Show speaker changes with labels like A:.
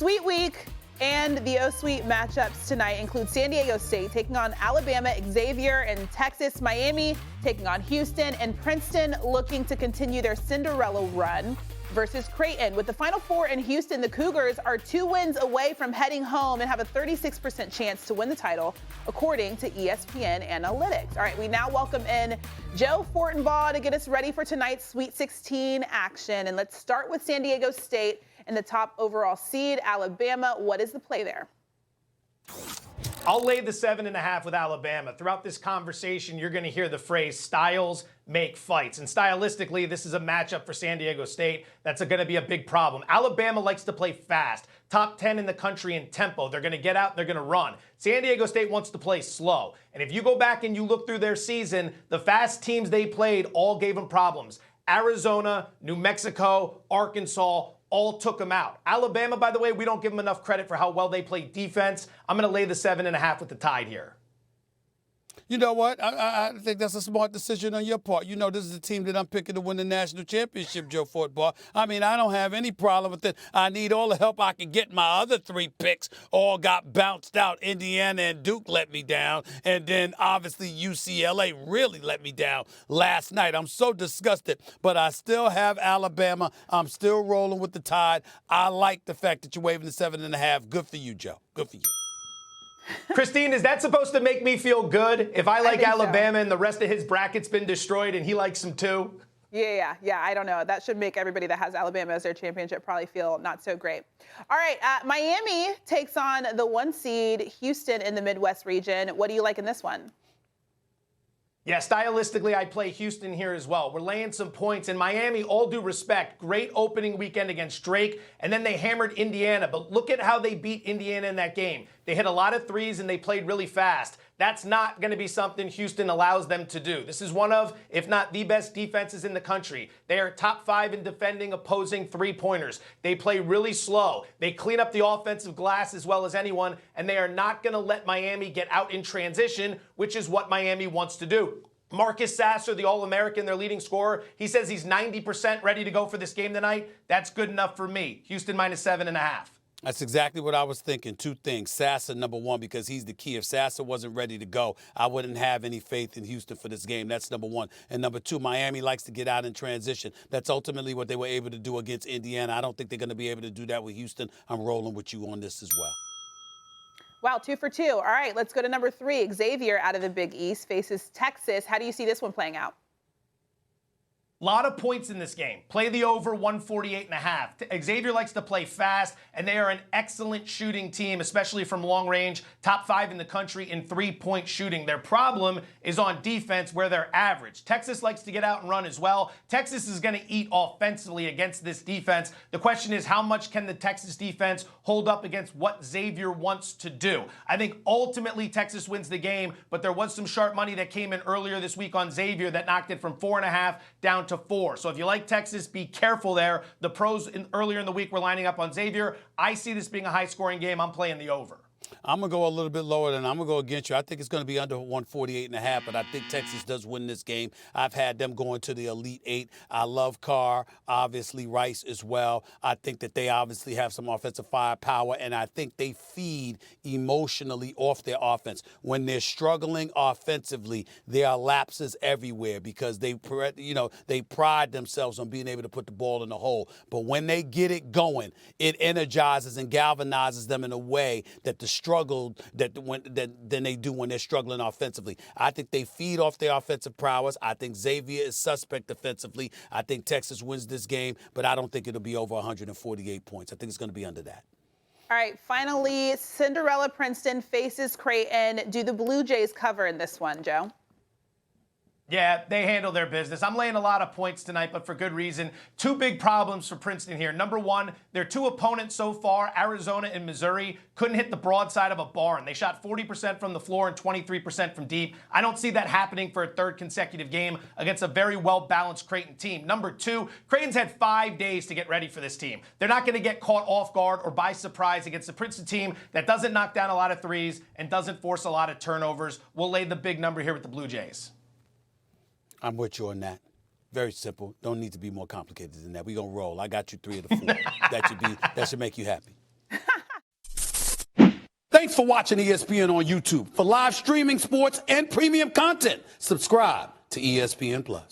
A: Sweet Week and the O-Suite matchups tonight include San Diego State taking on Alabama, Xavier, and Texas, Miami taking on Houston, and Princeton looking to continue their Cinderella run versus Creighton. With the Final Four in Houston, the Cougars are 2 wins away from heading home and have a 36% chance to win the title, according to ESPN Analytics. All right, we now welcome in Joe Fortenbaugh to get us ready for tonight's Sweet 16 action. And let's start with San Diego State and the top overall seed, Alabama. What is the play there?
B: I'll lay the 7.5 with Alabama. Throughout this conversation, you're going to hear the phrase styles make fights. And stylistically, this is a matchup for San Diego State that's going to be a big problem. Alabama likes to play fast, top 10 in the country in tempo. They're going to get out, they're going to run. San Diego State wants to play slow. And if you go back and you look through their season, the fast teams they played all gave them problems. Arizona, New Mexico, Arkansas, all took them out. Alabama, by the way, we don't give them enough credit for how well they play defense. I'm going to lay the 7.5 with the Tide here.
C: You know what? I think that's a smart decision on your part. You know, this is the team that I'm picking to win the national championship, Joe Fortenbaugh. I mean, I don't have any problem with it. I need all the help I can get. My other 3 picks all got bounced out. Indiana and Duke let me down. And then, obviously, UCLA really let me down last night. I'm so disgusted. But I still have Alabama. I'm still rolling with the Tide. I like the fact that you're waving the 7.5. Good for you, Joe. Good for you.
B: Christine, is that supposed to make me feel good if I like Alabama
A: so.
B: And the rest of his bracket's been destroyed and he likes them too?
A: Yeah, I don't know. That should make everybody that has Alabama as their championship probably feel not so great. All right, Miami takes on the 1 seed Houston in the Midwest region. What do you like in this one?
B: Yeah, stylistically, I play Houston here as well. We're laying some points. In Miami, all due respect, great opening weekend against Drake, and then they hammered Indiana. But look at how they beat Indiana in that game. They hit a lot of threes, and they played really fast. That's not going to be something Houston allows them to do. This is one of, if not the best defenses in the country. They are top 5 in defending opposing three-pointers. They play really slow. They clean up the offensive glass as well as anyone, and they are not going to let Miami get out in transition, which is what Miami wants to do. Marcus Sasser, the All-American, their leading scorer, he says he's 90% ready to go for this game tonight. That's good enough for me. Houston minus 7.5.
C: That's exactly what I was thinking. 2 things. Sasser, number 1, because he's the key. If Sasser wasn't ready to go, I wouldn't have any faith in Houston for this game. That's number 1. And number 2, Miami likes to get out in transition. That's ultimately what they were able to do against Indiana. I don't think they're going to be able to do that with Houston. I'm rolling with you on this as well.
A: Wow, 2 for 2. All right, let's go to number 3. Xavier out of the Big East faces Texas. How do you see this one playing out?
B: A lot of points in this game. Play the over 148.5. Xavier likes to play fast, and they are an excellent shooting team, especially from long range, top 5 in the country in 3-point shooting. Their problem is on defense, where they're average. Texas likes to get out and run as well. Texas is going to eat offensively against this defense. The question is, how much can the Texas defense hold up against what Xavier wants to do? I think ultimately Texas wins the game, but there was some sharp money that came in earlier this week on Xavier that knocked it from 4.5 down to 4. So if you like Texas, be careful there. The pros earlier in the week were lining up on Xavier. I see this being a high-scoring game. I'm playing the over.
C: I'm going to go a little bit lower than I'm going to go against you. I think it's going to be under 148.5, but I think Texas does win this game. I've had them going to the Elite 8. I love Carr, obviously Rice as well. I think that they obviously have some offensive firepower, and I think they feed emotionally off their offense. When they're struggling offensively, there are lapses everywhere because they pride themselves on being able to put the ball in the hole. But when they get it going, it energizes and galvanizes them in a way that the struggle than they do when they're struggling offensively. I think they feed off their offensive prowess. I think Xavier is suspect defensively. I think Texas wins this game, but I don't think it'll be over 148 points. I think it's going to be under that.
A: All right, finally, Cinderella Princeton faces Creighton. Do the Blue Jays cover in this one, Joe?
B: Yeah, they handle their business. I'm laying a lot of points tonight, but for good reason. 2 big problems for Princeton here. Number 1, their 2 opponents so far, Arizona and Missouri, couldn't hit the broadside of a barn. They shot 40% from the floor and 23% from deep. I don't see that happening for a 3rd consecutive game against a very well-balanced Creighton team. Number 2, Creighton's had 5 days to get ready for this team. They're not going to get caught off guard or by surprise against the Princeton team that doesn't knock down a lot of threes and doesn't force a lot of turnovers. We'll lay the big number here with the Blue Jays.
C: I'm with you on that. Very simple. Don't need to be more complicated than that. We're going to roll. I got you 3 of the 4. That should make you happy. Thanks for watching ESPN on YouTube. For live streaming sports and premium content, subscribe to ESPN Plus.